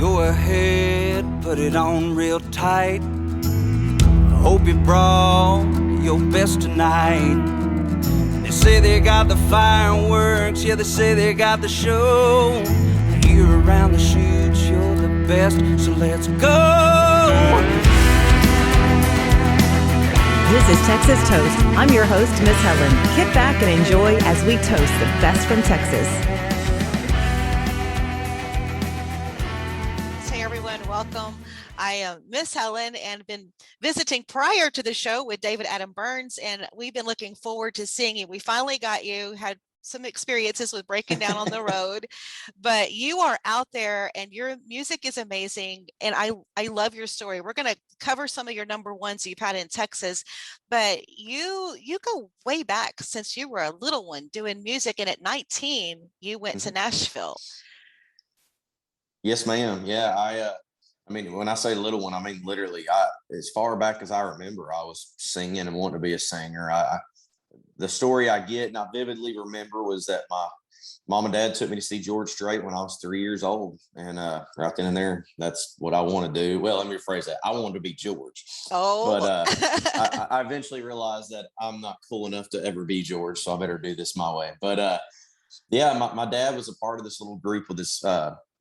Go ahead, put it on real tight. Hope you brought your best tonight. They say they got the fireworks, yeah, they say they got the show. Here around the chutes, you're the best, so let's go. This is Texas Toast. I'm your host, Miss Helen. Kick back and enjoy as we toast the best from Texas. Hey everyone, welcome. I am Miss Helen and been visiting prior to the show with David Adam Byrnes, and we've been looking forward to seeing you. We finally got you, had some experiences with breaking down on the road, but you are out there and your music is amazing. And I love your story. We're going to cover some of your number ones you've had in Texas, but you go way back since you were a little one doing music. And at 19, you went to Nashville. Yes, ma'am. Yeah, I mean, when I say little one, I mean literally. As far back as I remember, I was singing and wanting to be a singer. The story I get and I vividly remember was that my mom and dad took me to see George Strait when I was 3 years old, and right then and there, that's what I want to do. Well, let me rephrase that. I wanted to be George. Oh, but I eventually realized that I'm not cool enough to ever be George, so I better do this my way. But yeah, my dad was a part of this little group with this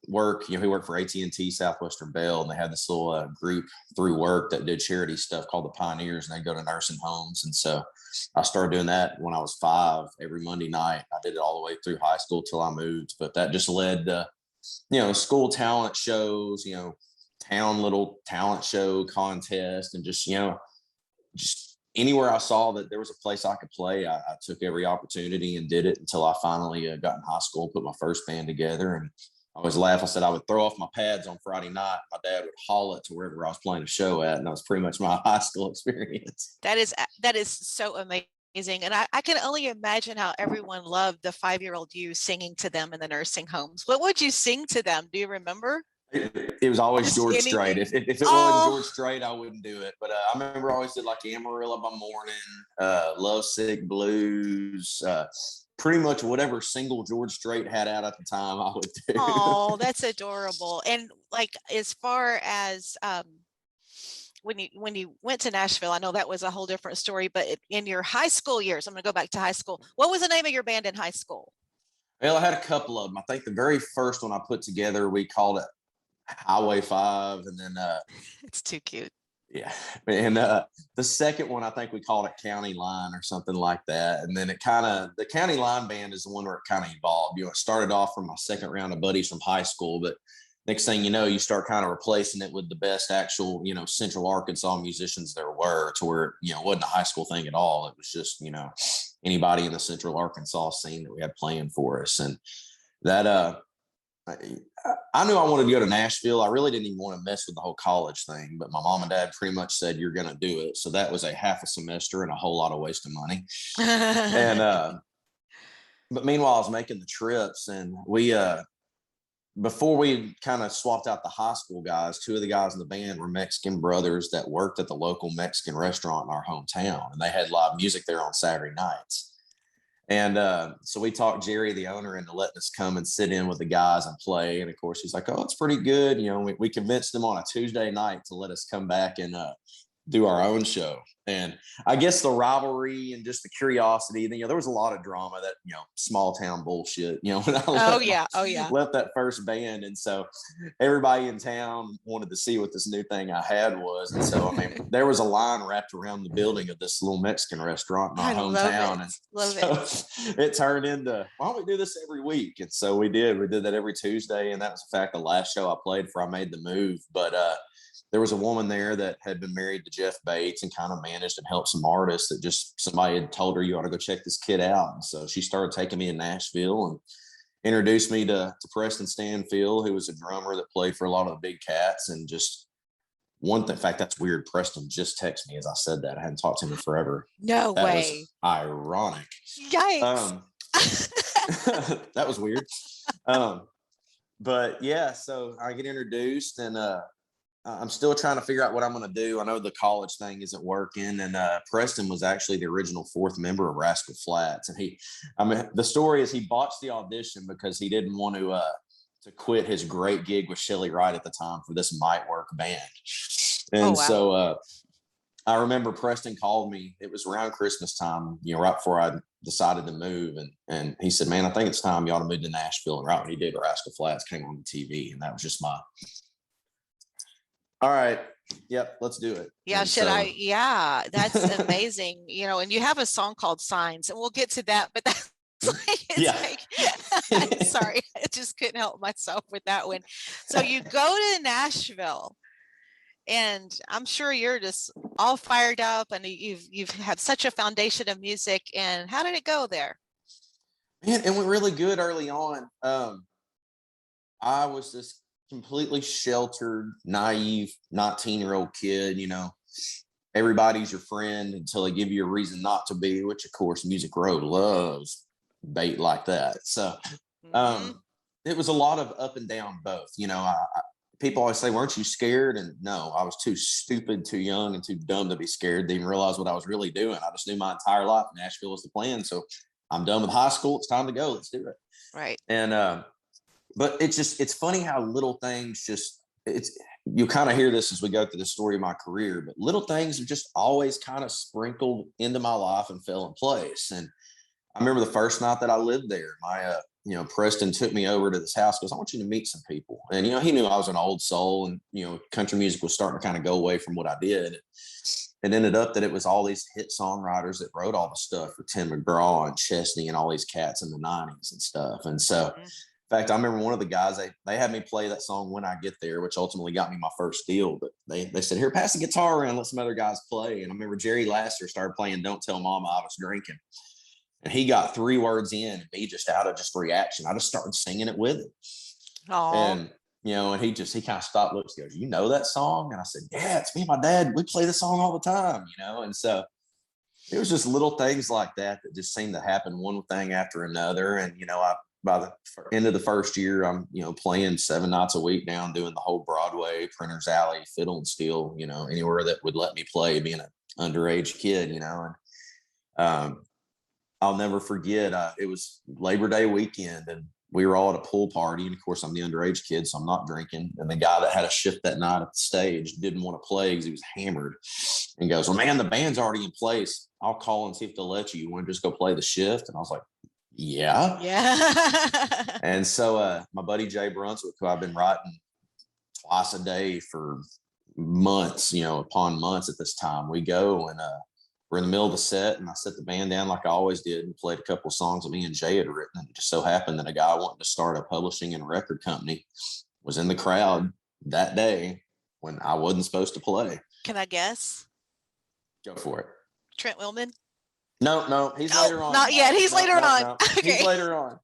work. He worked for AT&T Southwestern Bell, and they had this little group through work that did charity stuff called the Pioneers, and they go to nursing homes. And so I started doing that when I was 5 every Monday night. I did it all the way through high school till I moved, but that just led to school talent shows, town little talent show contest, and just anywhere I saw that there was a place I could play, I took every opportunity and did it until I finally got in high school and put my first band together. And I always laugh. I said I would throw off my pads on Friday night. My dad would haul it to wherever I was playing a show at, and that was pretty much my high school experience. that is so amazing. And I can only imagine how everyone loved the 5-year-old you singing to them in the nursing homes. What would you sing to them? Do you remember? It was always George Strait. If it wasn't George Strait, I wouldn't do it. But I remember I always did like Amarillo by Morning, Lovesick Blues, pretty much whatever single George Strait had out at the time, I would do. Oh, that's adorable. And like, as far as when you went to Nashville, I know that was a whole different story, but in your high school years, I'm going to go back to high school. What was the name of your band in high school? Well, I had a couple of them. I think the very first one I put together, we called it Highway 5, and then it's too cute. Yeah. And the second one, I think we called it County Line or something like that. And then the County Line band is the one where it kind of evolved. It started off from my second round of buddies from high school, but next thing you know, you start kind of replacing it with the best actual, Central Arkansas musicians there were, to where, it wasn't a high school thing at all. It was just, anybody in the Central Arkansas scene that we had playing for us. And that, I knew I wanted to go to Nashville. I really didn't even want to mess with the whole college thing, but my mom and dad pretty much said, you're going to do it. So that was a half a semester and a whole lot of waste of money. And, but meanwhile, I was making the trips, and we, before we kind of swapped out the high school guys, 2 of the guys in the band were Mexican brothers that worked at the local Mexican restaurant in our hometown, and they had live music there on Saturday nights. And so we talked Jerry, the owner, into letting us come and sit in with the guys and play. And of course, he's like, oh, it's pretty good. We convinced him on a Tuesday night to let us come back and do our own show. And I guess the rivalry and just the curiosity, there was a lot of drama, that, small town bullshit, when I left that first band. And so everybody in town wanted to see what this new thing I had was. And so, there was a line wrapped around the building of this little Mexican restaurant in our hometown. It turned into, why don't we do this every week? And so we did that every Tuesday. And that was, in fact, the last show I played before I made the move. But, there was a woman there that had been married to Jeff Bates and kind of managed and helped some artists, that just somebody had told her, you ought to go check this kid out. And so she started taking me to Nashville and introduced me to Preston Stanfield, who was a drummer that played for a lot of the big cats. And just one thing, in fact, that's weird. Preston just texted me as I said that. I hadn't talked to him in forever. No way. Was ironic. Yikes. That was weird. But yeah, so I get introduced, and I'm still trying to figure out what I'm going to do. I know the college thing isn't working. And Preston was actually the original 4th member of Rascal Flatts. And the story is he botched the audition because he didn't want to to quit his great gig with Shelly Wright at the time for this Might Work band. And Oh, wow. so I remember Preston called me. It was around Christmas time, right before I decided to move. And he said, man, I think it's time you ought to move to Nashville. And right when he did, Rascal Flatts came on the TV. And that was just all right, yep, let's do it. Yeah, and that's amazing. And you have a song called Signs, and we'll get to that, but that's I'm sorry, I just couldn't help myself with that one. So you go to Nashville, and I'm sure you're just all fired up, and you've had such a foundation of music. And how did it go there? Man, it went really good early on. I was this completely sheltered, naive 19-year-old kid. Everybody's your friend until they give you a reason not to be, which of course Music Row loves bait like that. So it was a lot of up and down both. People always say, weren't you scared? And no, I was too stupid, too young, and too dumb to be scared to even realize what I was really doing. I just knew my entire life Nashville was the plan. So I'm done with high school. It's time to go. Let's do it. Right. And but it's funny how little things you kind of hear this as we go through the story of my career, but little things have just always kind of sprinkled into my life and fell in place. And I remember the first night that I lived there, my Preston took me over to this house because I want you to meet some people. And, he knew I was an old soul, and, country music was starting to kind of go away from what I did. It ended up that it was all these hit songwriters that wrote all the stuff for Tim McGraw and Chesney and all these cats in the 90s and stuff. And so, in fact, I remember one of the guys, they had me play that song When I Get There, which ultimately got me my first deal. But they said, here, pass the guitar around, let some other guys play. And I remember Jerry Lasser started playing Don't Tell Mama I Was Drinking. And he got 3 words in, and me just out of just reaction, I just started singing it with him. Aww. And, and he kind of stopped, looks, goes, you know that song? And I said, yeah, it's me and my dad. We play the song all the time, And so it was just little things like that just seemed to happen, one thing after another. And, by the end of the first year, I'm, playing 7 nights a week down, doing the whole Broadway, Printer's Alley, Fiddle and Steel, anywhere that would let me play, being an underage kid, And I'll never forget, it was Labor Day weekend, and we were all at a pool party. And of course, I'm the underage kid, so I'm not drinking. And the guy that had a shift that night at the stage didn't want to play because he was hammered, and goes, well, man, the band's already in place. I'll call and see if they'll let you. You want to just go play the shift? And I was like, yeah. And so my buddy Jay Brunswick, who I've been writing twice a day for months, upon months at this time, we go and we're in the middle of the set, and I set the band down like I always did and played a couple of songs that me and Jay had written. And it just so happened that a guy wanting to start a publishing and record company was in the crowd that day when I wasn't supposed to play. Can I guess? Go for it. Trent Willman? No, he's later on. Not yet. He's later on. No. Okay. He's later on.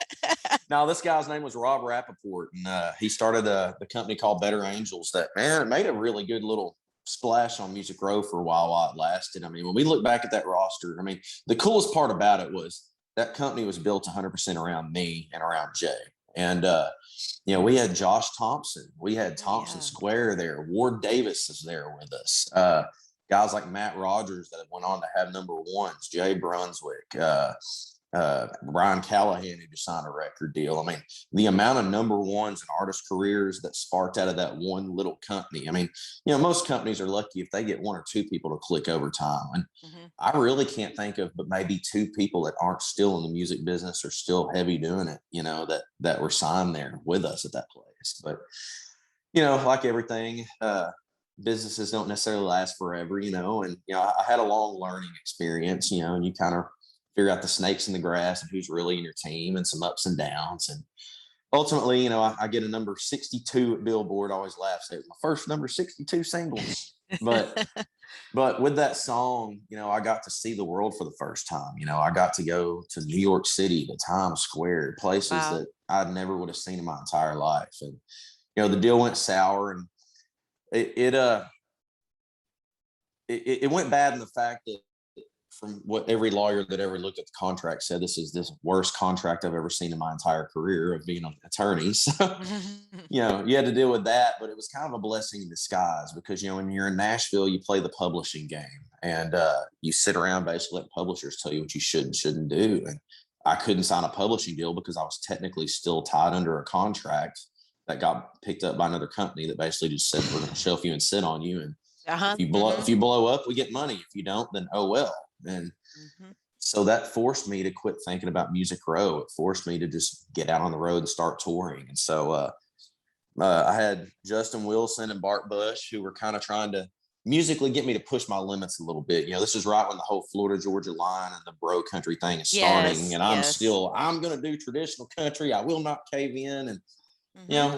Now, this guy's name was Rob Rappaport, and he started the company called Better Angels that, man, it made a really good little splash on Music Row for a while it lasted. I mean, when we look back at that roster, I mean, the coolest part about it was that company was built 100% around me and around Jay. And, we had Josh Thompson. We had Thompson Square there. Ward Davis is there with us. Guys like Matt Rogers that went on to have number ones, Jay Brunswick, Brian Callahan, who just signed a record deal. I mean, the amount of number ones and artist careers that sparked out of that one little company. I mean, most companies are lucky if they get 1 or 2 people to click over time. And I really can't think of but maybe 2 people that aren't still in the music business or still heavy doing it, that were signed there with us at that place. But, like everything, businesses don't necessarily last forever, and, I had a long learning experience, and you kind of figure out the snakes in the grass and who's really in your team and some ups and downs. And ultimately, I get a number 62 at Billboard. I always laugh, say it was my first number 62 single. But with that song, I got to see the world for the first time. I got to go to New York City, to Times Square, places that I never would have seen in my entire life. And, the deal went sour, and it went bad in the fact that, from what every lawyer that ever looked at the contract said, this is the worst contract I've ever seen in my entire career of being an attorney. So, you had to deal with that, but it was kind of a blessing in disguise because, when you're in Nashville, you play the publishing game, and you sit around basically letting publishers tell you what you should and shouldn't do. And I couldn't sign a publishing deal because I was technically still tied under a contract that got picked up by another company that basically just said, we're going to shelf you and sit on you. And Uh-huh. if you blow up, we get money. If you don't, then oh well. And so that forced me to quit thinking about Music Row. It forced me to just get out on the road and start touring. And so I had Justin Wilson and Bart Bush, who were kind of trying to musically get me to push my limits a little bit. You know, this is right when the whole Florida Georgia line and the bro country thing is starting. And I'm going to do traditional country. I will not cave in. And you know,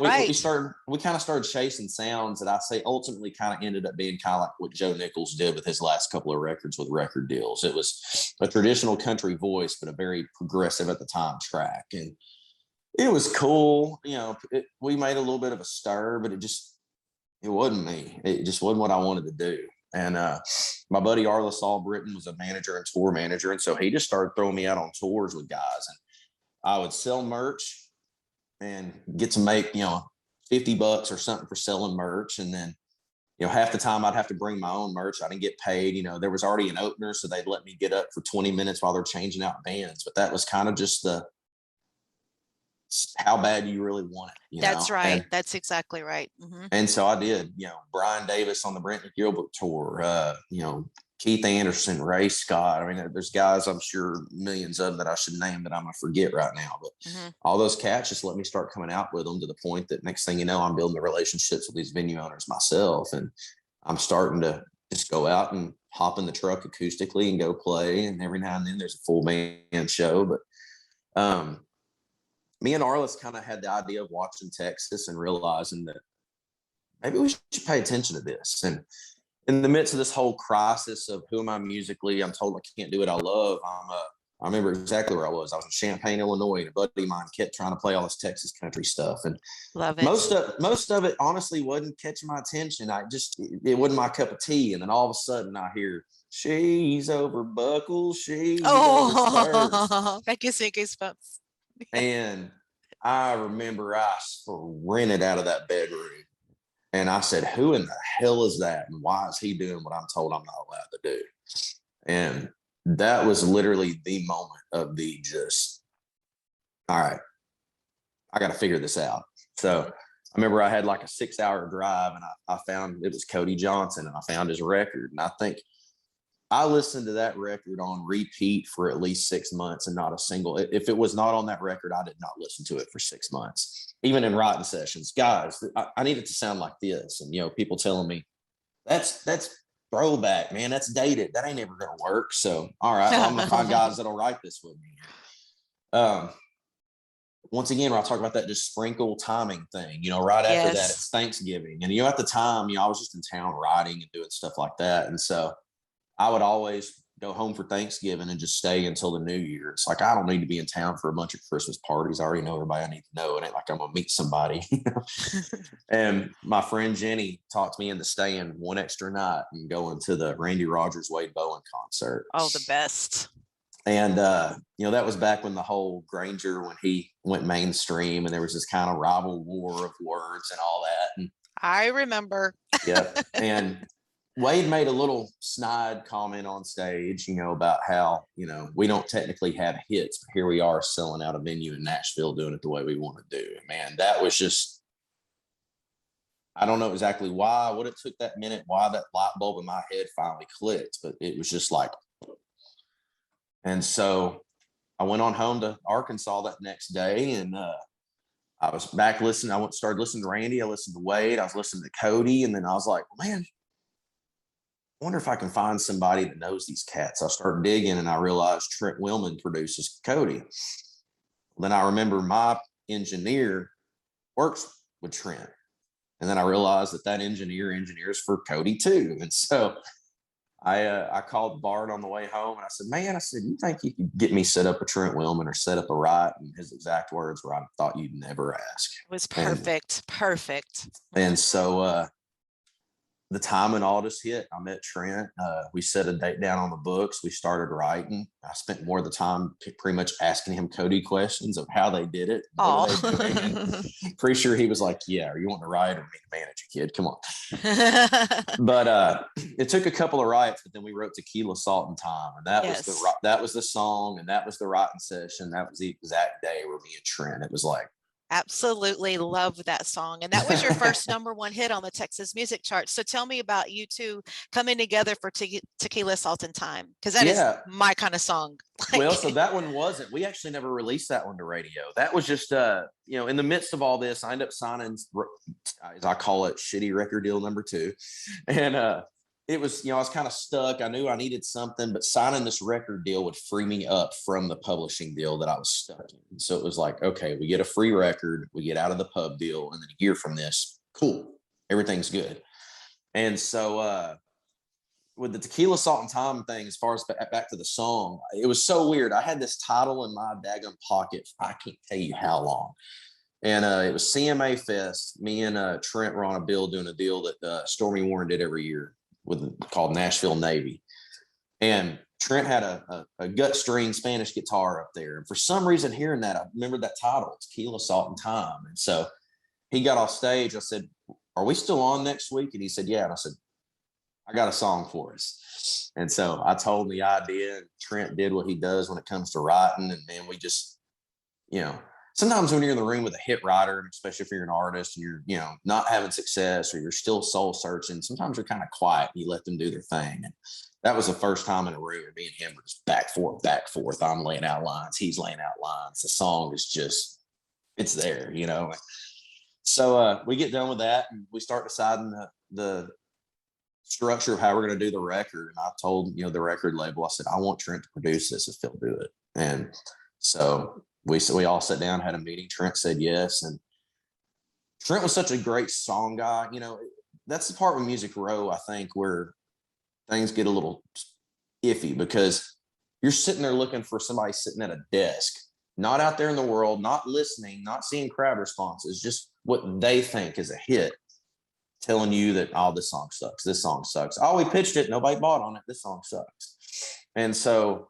we kind of started chasing sounds that I say ultimately kind of ended up being kind of like what Joe Nichols did with his last couple of records with record deals. It was a traditional country voice, but a very progressive at the time track. And it was cool. You know, we made a little bit of a stir, but it wasn't me. It just wasn't what I wanted to do. And my buddy Arliss Albritton was a manager and tour manager. And so he just started throwing me out on tours with guys. And I would sell merch and get to make, you know, $50 or something for selling merch. And then, you know, half the time I'd have to bring my own merch. I didn't get paid. You know, there was already an opener, so they'd let me get up for 20 minutes while they're changing out bands. But that was kind of just how bad do you really want it? That's right. That's exactly right. And so I did, you know, Brian Davis on the Brent Gilbert tour, you know, Keith Anderson, Ray Scott. I mean, there's guys, I'm sure millions of them that I should name that I'm going to forget right now. But all those cats just let me start coming out with them to the point that next thing you know, I'm building the relationships with these venue owners myself. And I'm starting to just go out and hop in the truck acoustically and go play. And every now and then there's a full band show. But me and Arliss kind of had the idea of watching Texas and realizing that maybe we should pay attention to this. And in the midst of this whole crisis of who am I musically, I'm told I can't do what I love. I remember exactly where I was. I was in Champaign, Illinois, and a buddy of mine kept trying to play all this Texas country stuff. And love it. Most of it honestly wasn't catching my attention. It wasn't my cup of tea. And then all of a sudden I hear, she's over buckles, she's over spurs. That gives me goosebumps. And I remember I sprinted out of that bedroom. And I said, who in the hell is that? And why is he doing what I'm told I'm not allowed to do? And that was literally the moment of the just, all right, I got to figure this out. So I remember I had like a 6-hour drive and I found it was Cody Johnson and I found his record. And I think I listened to that record on repeat for at least 6 months and not a single, if it was not on that record, I did not listen to it for 6 months. Even in writing sessions, guys, I need it to sound like this. And, you know, people telling me that's throwback, man, that's dated. That ain't ever going to work. So, all right, well, I'm going to find guys that'll write this with me. Once again, when I talk about that just sprinkle timing thing, you know, right after that, it's Thanksgiving. And, you know, at the time, you know, I was just in town writing and doing stuff like that. And so I would always go home for Thanksgiving and just stay until the new year. It's like, I don't need to be in town for a bunch of Christmas parties. I already know everybody I need to know. It ain't like I'm going to meet somebody. And my friend Jenny talked me into staying one extra night and going to the Randy Rogers Wade Bowen concert. Oh, the best. And, you know, that was back when the whole Granger, when he went mainstream and there was this kind of rival war of words and all that. And I remember. Yeah. And Wade made a little snide comment on stage, you know, about how, you know, we don't technically have hits, but here we are selling out a venue in Nashville doing it the way we want to do. And man, that was just, I don't know exactly what it took that minute, why that light bulb in my head finally clicked, but it was just like, and so I went on home to Arkansas that next day and I was back listening. I started listening to Randy. I listened to Wade. I was listening to Cody. And then I was like, man, I wonder if I can find somebody that knows these cats. I started digging and I realized Trent Willman produces Cody. Then I remember my engineer works with Trent. And then I realized that engineer engineers for Cody too. And so I called Bart on the way home and I said, man, you think you could get me set up a Trent Willman or set up a Wright? And his exact words were, I thought you'd never ask. It was perfect. Perfect. And so, the timing all just hit. I met Trent. We set a date down on the books. We started writing. I spent more of the time pretty much asking him Cody questions of how they did it. Pretty sure he was like, yeah, are you wanting to write or me to manage a kid? Come on. But it took a couple of writes, but then we wrote Tequila, Salt, and Time. And that was the song, and that was the writing session. That was the exact day where me and Trent, it was like, Absolutely love that song. And that was your first number one hit on the Texas music charts. So tell me about you two coming together for Tequila, Salt and Thyme, because that is Yeah. my kind of song. Well, so that one wasn't. We actually never released that one to radio. That was just, in the midst of all this, I ended up signing, as I call it, shitty record deal number 2. And it was, I was kind of stuck. I knew I needed something, but signing this record deal would free me up from the publishing deal that I was stuck in. So it was like, okay, we get a free record, we get out of the pub deal, and then a year from this, cool, everything's good. And so with the Tequila, Salt and Thyme thing, as far as back to the song, it was so weird. I had this title in my daggum pocket for I can't tell you how long. And it was CMA Fest. Me and Trent were on a bill doing a deal that Stormy Warren did every year called Nashville Navy. And Trent had a gut string Spanish guitar up there. And for some reason, hearing that, I remembered that title, Tequila, Salt and Thyme. And so he got off stage. I said, "Are we still on next week?" And he said, "Yeah." And I said, "I got a song for us." And so I told him the idea, and Trent did what he does when it comes to writing. And then we just, sometimes when you're in the room with a hit writer, especially if you're an artist and you're, not having success or you're still soul searching, sometimes you're kind of quiet and you let them do their thing. And that was the first time in a room where me and him were just back forth. I'm laying out lines. He's laying out lines. The song is just, it's there, So we get done with that and we start deciding the structure of how we're going to do the record. And I told, the record label, I said, "I want Trent to produce this if he'll do it." And so we all sat down, had a meeting. Trent said yes. And Trent was such a great song guy. That's the part with Music Row, I think, where things get a little iffy because you're sitting there looking for somebody sitting at a desk, not out there in the world, not listening, not seeing crowd responses, just what they think is a hit, telling you that, "Oh, this song sucks. This song sucks. Oh, we pitched it. Nobody bought on it. This song sucks." And so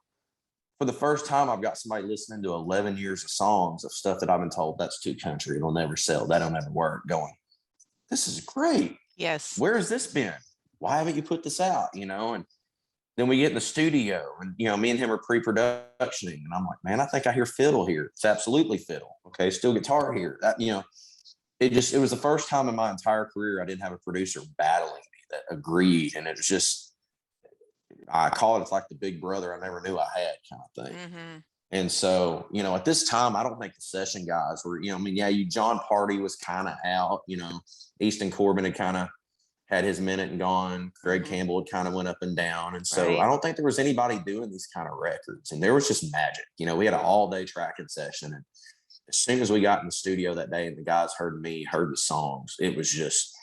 for the first time, I've got somebody listening to 11 years of songs of stuff that I've been told that's too country. It'll never sell. That'll never work. Going, "This is great. Yes. Where has this been? Why haven't you put this out?" And then we get in the studio and, me and him are pre-productioning. And I'm like, "Man, I think I hear fiddle here." It's absolutely fiddle. Okay. Still guitar here. That, it was the first time in my entire career I didn't have a producer battling me that agreed. And it was just, I call it, it's like the big brother I never knew I had kind of thing. Mm-hmm. And so, at this time, I don't think the session guys were, John Party was kind of out, Easton Corbin had kind of had his minute and gone. Greg Campbell had kind of went up and down. And so Right. I don't think there was anybody doing these kind of records. And there was just magic. We had an all-day tracking session. And as soon as we got in the studio that day and the guys heard the songs, it was just,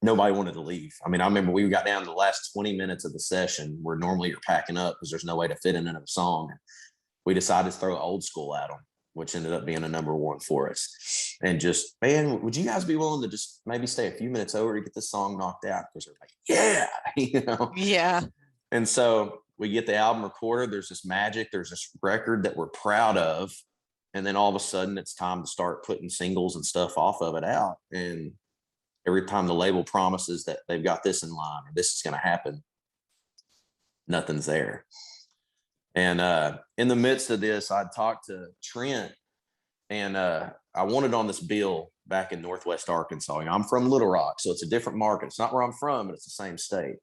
nobody wanted to leave. I remember we got down to the last 20 minutes of the session where normally you're packing up because there's no way to fit in another song. We decided to throw Old School at them, which ended up being a number 1 for us. And just, "Man, would you guys be willing to just maybe stay a few minutes over to get this song knocked out?" Because they're like, "Yeah," Yeah. And so we get the album recorded. There's this magic. There's this record that we're proud of. And then all of a sudden it's time to start putting singles and stuff off of it out. And every time the label promises that they've got this in line or this is going to happen, nothing's there. And in the midst of this, I talked to Trent and I wanted on this bill back in Northwest Arkansas. I'm from Little Rock, so it's a different market. It's not where I'm from, but it's the same state.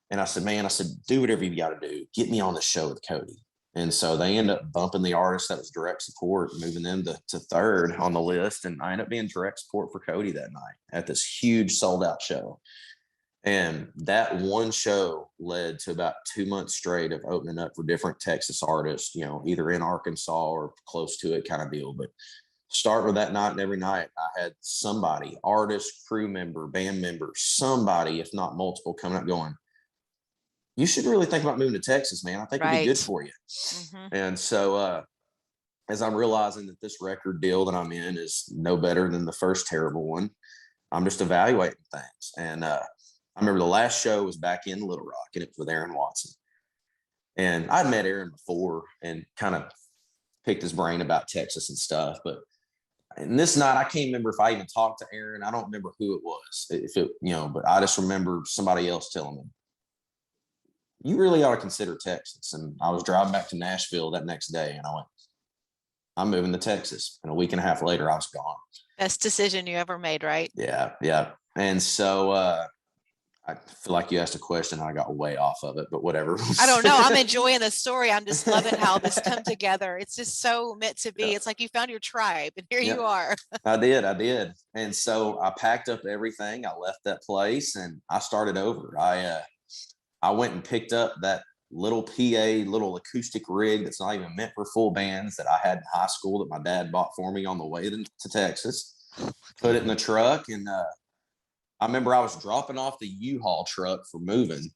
And I said, "Man," "do whatever you got to do. Get me on the show with Cody." And so they end up bumping the artist that was direct support, moving them to 3rd on the list. And I ended up being direct support for Cody that night at this huge sold out show. And that one show led to about 2 months straight of opening up for different Texas artists, either in Arkansas or close to it kind of deal. But start with that night and every night, I had somebody, artist, crew member, band member, somebody, if not multiple, coming up going, "You should really think about moving to Texas, man. I think it'd be good for you." Mm-hmm. And so as I'm realizing that this record deal that I'm in is no better than the first terrible one, I'm just evaluating things. And I remember the last show was back in Little Rock, and it was with Aaron Watson. And I'd met Aaron before and kind of picked his brain about Texas and stuff. But and this night, I can't remember if I even talked to Aaron. I don't remember who it was, but I just remember somebody else telling me, "You really ought to consider Texas." And I was driving back to Nashville that next day, and I went, I'm moving to Texas. And a week and a half later, I was gone. Best decision you ever made, right? Yeah. Yeah. And so I feel like you asked a question and I got way off of it, but whatever. I don't know. I'm enjoying the story. I'm just loving how this come together. It's just so meant to be. Yeah. It's like you found your tribe and here Yep. you are. I did. And so I packed up everything. I left that place and I started over. I went and picked up that little PA, little acoustic rig that's not even meant for full bands that I had in high school that my dad bought for me on the way to Texas. Put it in the truck, and I remember I was dropping off the U-Haul truck for moving,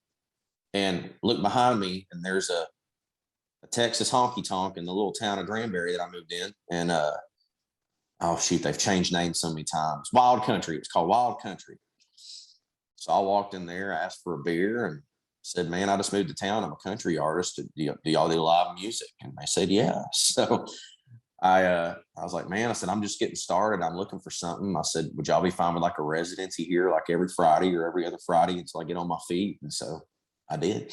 and looked behind me, and there's a Texas honky tonk in the little town of Granbury that I moved in, and oh shoot, they've changed names so many times. Wild Country. It's called Wild Country. So I walked in there, asked for a beer, and said, man, I just moved to town. I'm a country artist. Do y'all do live music? And they said, yeah. So I was like, man, I said, I'm just getting started. I'm looking for something. I said, would y'all be fine with like a residency here, like every Friday or every other Friday until I get on my feet? And so I did.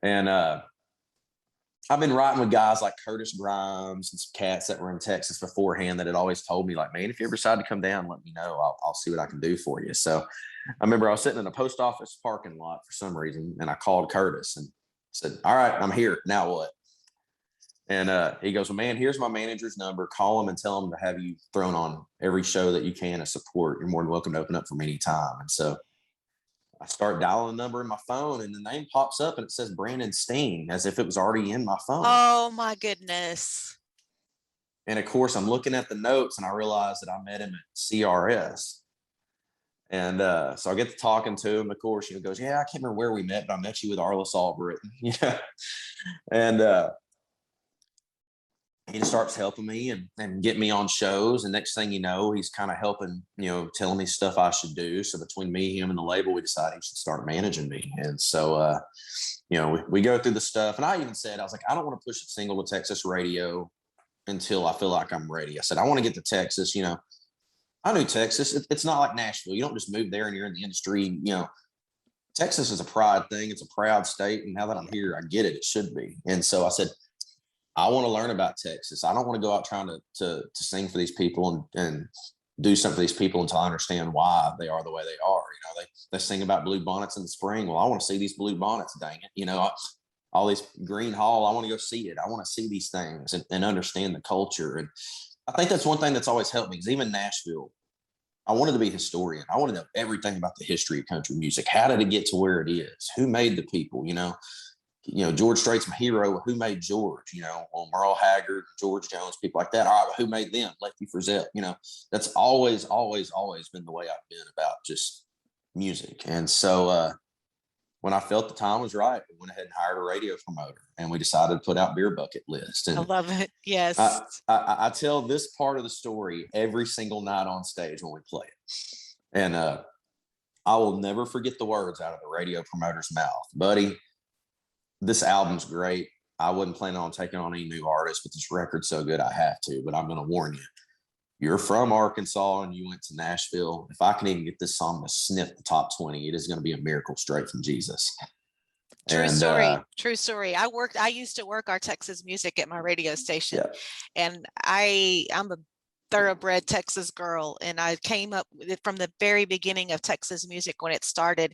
And I've been writing with guys like Curtis Grimes and some cats that were in Texas beforehand that had always told me like, man, if you ever decide to come down, let me know. I'll see what I can do for you. So I remember I was sitting in a post office parking lot for some reason, and I called Curtis and said, all right, I'm here. Now what? And he goes, well, man, here's my manager's number. Call him and tell him to have you thrown on every show that you can to support. You're more than welcome to open up for me anytime. And so I start dialing the number in my phone, and the name pops up and it says Brandon Steen, as if it was already in my phone. Oh my goodness. And of course, I'm looking at the notes and I realize that I met him at CRS. And so I get to talking to him. Of course, he goes, yeah, I can't remember where we met, but I met you with Arliss Albritton. Yeah. And he just starts helping me and get me on shows. And next thing you know, he's kind of helping, telling me stuff I should do. So between me, him, and the label, we decided he should start managing me. And so, we go through the stuff. And I even said, I was like, I don't want to push a single to Texas radio until I feel like I'm ready. I said, I want to get to Texas. I knew Texas. It's not like Nashville. You don't just move there and you're in the industry. Texas is a pride thing. It's a proud state. And now that I'm here, I get it. It should be. And so I said, I want to learn about Texas. I don't want to go out trying to sing for these people and do something for these people until I understand why they are the way they are. They sing about blue bonnets in the spring. Well, I want to see these blue bonnets, dang it. All these Green Hall, I want to go see it. I want to see these things and understand the culture. And I think that's one thing that's always helped me, because even Nashville, I wanted to be a historian. I wanted to know everything about the history of country music. How did it get to where it is? Who made the people? George Strait's my hero. Who made George? Merle Haggard, George Jones, people like that. All right, well, who made them? Lefty Frizzell. That's always, always, always been the way I've been about just music. And so when I felt the time was right, we went ahead and hired a radio promoter, and we decided to put out Beer Bucket List. And I love it. Yes. I tell this part of the story every single night on stage when we play it. And I will never forget the words out of the radio promoter's mouth. Buddy, this album's great. I wasn't planning on taking on any new artists, but this record's so good I have to. But I'm going to warn you. You're from Arkansas and you went to Nashville. If I can even get this song to sniff the top 20, it is going to be a miracle straight from Jesus. True story. I used to work our Texas music at my radio station. Yeah. And I'm a thoroughbred Texas girl. And I came up with it from the very beginning of Texas music when it started.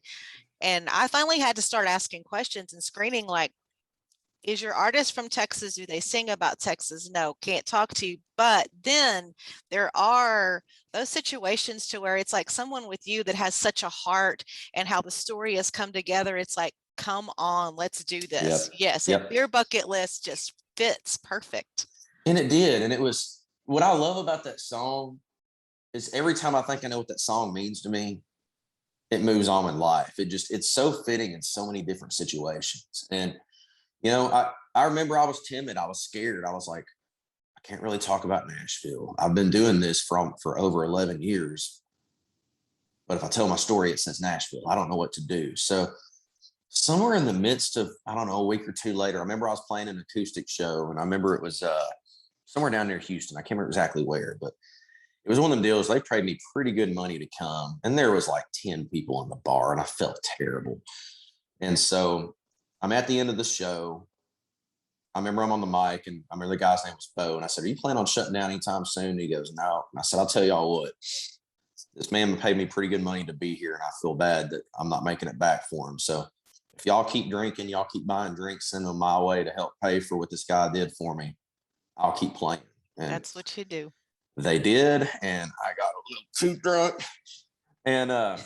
And I finally had to start asking questions and screening, like, is your artist from Texas? Do they sing about Texas? No, can't talk to you. But then there are those situations to where it's like someone with you that has such a heart, and how the story has come together. It's like, come on, let's do this. Yep. Yes. Yep. And Beer Bucket List just fits perfect. And it did. And it was, what I love about that song is every time I think I know what that song means to me, it moves on in life. It's so fitting in so many different situations. And I remember I was timid. I was scared. I was like, I can't really talk about Nashville. I've been doing this for over 11 years. But if I tell my story, it says Nashville. I don't know what to do. So somewhere in the midst of, I don't know, a week or two later, I remember I was playing an acoustic show. And I remember it was somewhere down near Houston. I can't remember exactly where, but it was one of them deals. They paid me pretty good money to come. And there was like 10 people in the bar, and I felt terrible. And so I'm at the end of the show, I remember I'm on the mic, and I remember the guy's name was Bo, and I said, "Are you planning on shutting down anytime soon?" And he goes, "No." And I said, "I'll tell y'all what, this man paid me pretty good money to be here, and I feel bad that I'm not making it back for him. So if y'all keep drinking, y'all keep buying drinks, send them my way to help pay for what this guy did for me, I'll keep playing." And That's what you do. they did, and I got a little too drunk. And I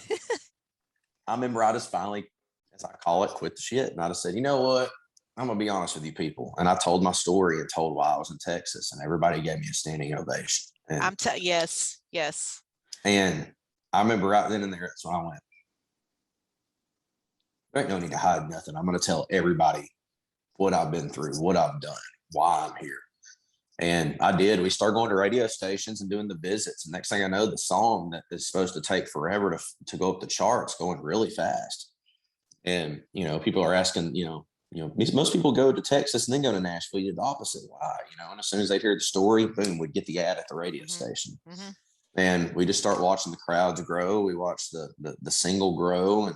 remember I just finally, as I call it, quit the shit. And I just said, "You know what? I'm going to be honest with you people." And I told my story and told why I was in Texas, and everybody gave me a standing ovation. And, Yes. and I remember right then and there, that's when I went, there ain't no need to hide nothing. I'm going to tell everybody what I've been through, what I've done, why I'm here. And I did. We started going to radio stations and doing the visits. And next thing I know, the song that is supposed to take forever to go up the charts going really fast. And, people are asking, most people go to Texas and then go to Nashville. You did the opposite. Why? And as soon as they'd hear the story, boom, we'd get the ad at the radio station. Mm-hmm. And we just start watching the crowds grow. We watch the single grow, and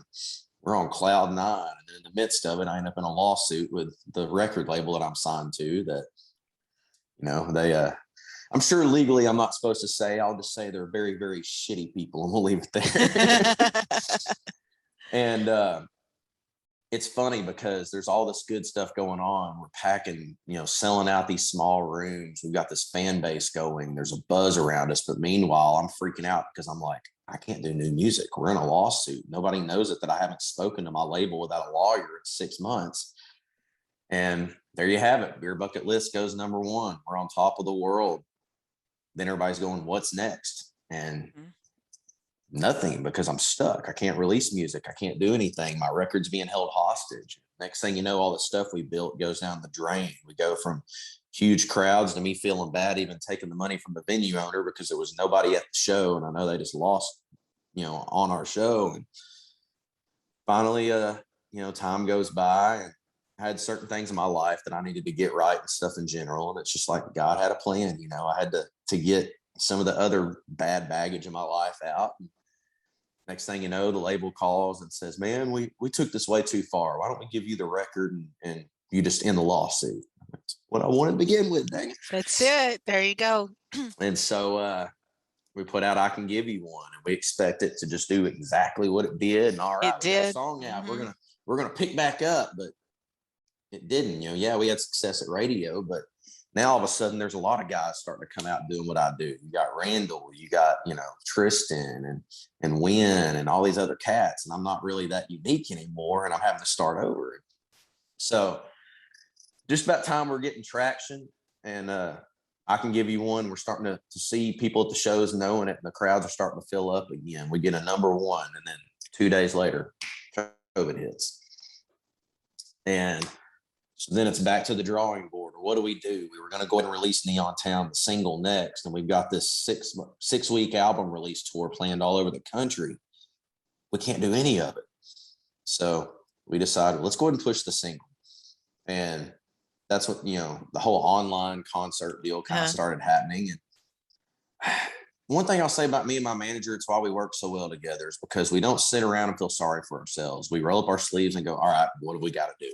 we're on cloud 9. And then in the midst of it, I end up in a lawsuit with the record label that I'm signed to that, they, I'm sure legally I'm not supposed to say. I'll just say they're very, very shitty people, and we'll leave it there. And it's funny because there's all this good stuff going on. We're packing, selling out these small rooms. We've got this fan base going. There's a buzz around us. But meanwhile, I'm freaking out because I'm like, I can't do new music. We're in a lawsuit. Nobody knows it that I haven't spoken to my label without a lawyer in 6 months. And there you have it. Beer Bucket List goes number 1. We're on top of the world. Then everybody's going, what's next? And nothing, because I'm stuck. I can't release music. I can't do anything. My record's being held hostage. Next thing you know, all the stuff we built goes down the drain. We go from huge crowds to me feeling bad even taking the money from the venue owner because there was nobody at the show. And I know they just lost, on our show. And finally, time goes by, and I had certain things in my life that I needed to get right and stuff in general. And it's just like God had a plan. I had to get some of the other bad baggage in my life out. And next thing you know, the label calls and says, "Man, we took this way too far. Why don't we give you the record and you just end the lawsuit?" That's what I wanted to begin with, dang it. That's it. There you go. And so we put out "I Can Give You One," and we expect it to just do exactly what it did. And all right, It did. Song out. We're gonna pick back up, but it didn't. Yeah, we had success at radio, but now all of a sudden there's a lot of guys starting to come out doing what I do. You got Randall, you got, Tristan and Wynn and all these other cats. And I'm not really that unique anymore, and I'm having to start over. So just about time we're getting traction, and I Can Give You One. We're starting to see people at the shows knowing it, and the crowds are starting to fill up again. We get a number 1, and then 2 days later, COVID hits. And so then it's back to the drawing board. What do? We were going to go ahead and release Neon Town, the single, next. And we've got this 6-week album release tour planned all over the country. We can't do any of it. So we decided, let's go ahead and push the single. And that's what, the whole online concert deal kind of started happening. And one thing I'll say about me and my manager, it's why we work so well together, is because we don't sit around and feel sorry for ourselves. We roll up our sleeves and go, all right, what do we got to do?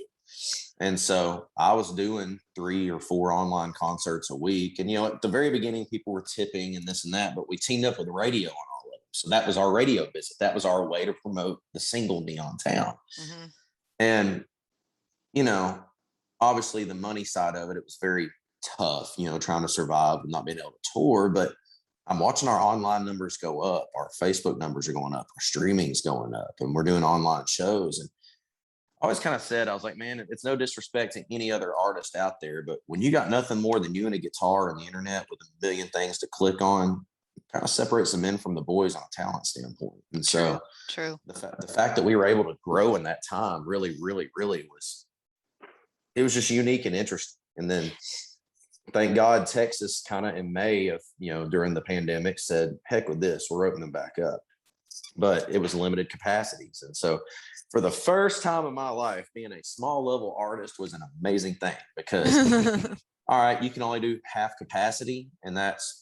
And so I was doing 3 or 4 online concerts a week. And, at the very beginning, people were tipping and this and that, but we teamed up with radio on all of them. So that was our radio visit. That was our way to promote the single Neon Town. Mm-hmm. And, obviously the money side of it, it was very tough, trying to survive and not being able to tour. But I'm watching our online numbers go up. Our Facebook numbers are going up. Our streaming is going up, and we're doing online shows. And I always kind of said, I was like, man, it's no disrespect to any other artist out there, but when you got nothing more than you and a guitar and the internet with a billion things to click on, it kind of separates the men from the boys on a talent standpoint. And so True. The fact that we were able to grow in that time really, really, really it was just unique and interesting. And then thank God, Texas kind of in May of, during the pandemic said, heck with this, we're opening back up. But it was limited capacities. And so for the first time in my life, being a small level artist was an amazing thing, because all right, you can only do half capacity, and that's,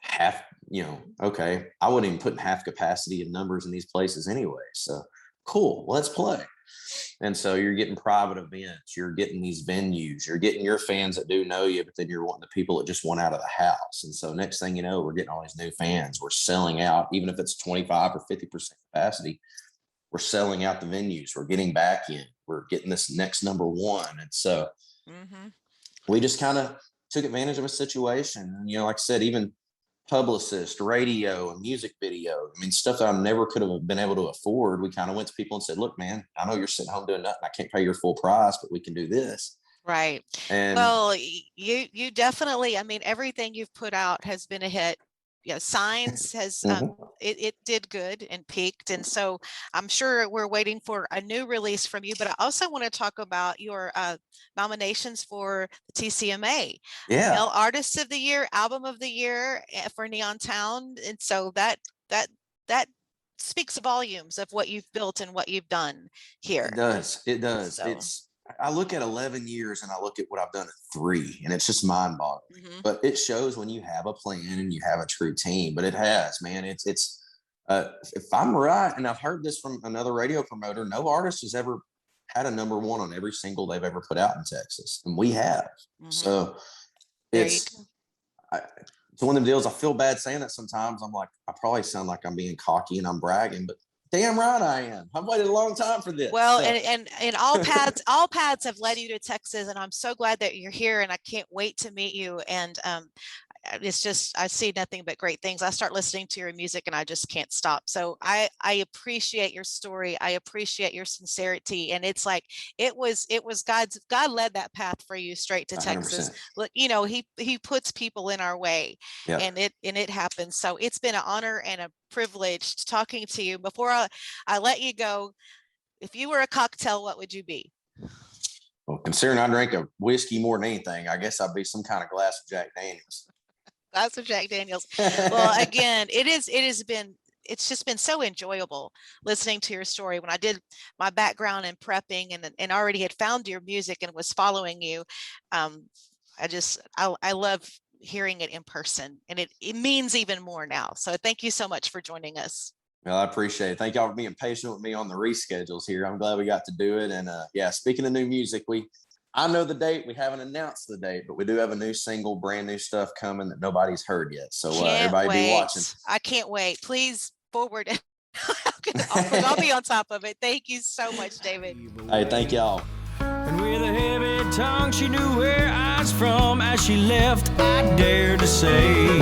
half, okay, I wouldn't even put half capacity in numbers in these places anyway. So cool, let's play. And so you're getting private events, you're getting these venues, you're getting your fans that do know you, but then you're wanting the people that just want out of the house. And so next thing you know, we're getting all these new fans. We're selling out, even if it's 25 or 50% capacity, we're selling out the venues. We're getting back in. We're getting this next number one. And so we just kind of took advantage of a situation. And, you know, like I said, even publicist, radio, and music video. I mean, stuff that I never could have been able to afford. We kind of went to people and said, look, man, I know you're sitting home doing nothing. I can't pay your full price, but we can do this. Right. And well, you definitely, I mean, everything you've put out has been a hit. Yeah, Signs has it did good and peaked, and so I'm sure we're waiting for a new release from you. But I also want to talk about your nominations for the TCMA, Male Artist of the Year, Album of the Year for Neon Town, and so that speaks volumes of what you've built and what you've done here. It does. So. I look at 11 years and I look at what I've done in 3, and it's just mind boggling, but it shows when you have a plan and you have a true team. But it has, man, it's if I'm right, and I've heard this from another radio promoter, no artist has ever had a number 1 on every single they've ever put out in Texas. And we have. So it's one of them deals. I feel bad saying that sometimes. I'm like, I probably sound like I'm being cocky and I'm bragging, but damn right I am. I've waited a long time for this. Well, so. and all paths have led you to Texas, and I'm so glad that you're here, and I can't wait to meet you. And it's just, I see nothing but great things. I start listening to your music and I just can't stop. So I appreciate your story. I appreciate your sincerity. And it's like, it was God led that path for you straight to 100%. Texas. Look, you know, he puts people in our way, and it happens. So it's been an honor and a privilege talking to you. Before I let you go, if you were a cocktail, what would you be? Well, considering I drink a whiskey more than anything, I guess I'd be some kind of glass of Jack Daniels. Glass of Jack Daniels. Well, again, it's just been so enjoyable listening to your story. When I did my background in prepping and already had found your music and was following you, I love hearing it in person, and it means even more now. So thank you so much for joining us. Well, I appreciate it. Thank y'all for being patient with me on the reschedules here. I'm glad we got to do it. And speaking of new music, I know the date. We haven't announced the date, but we do have a new single, brand new stuff coming that nobody's heard yet. So everybody be watching. I can't wait. Please forward it. I'll be on top of it. Thank you so much, David. Hey, thank y'all. And with a heavy tongue, she knew where I was from. As she left, I dared to say,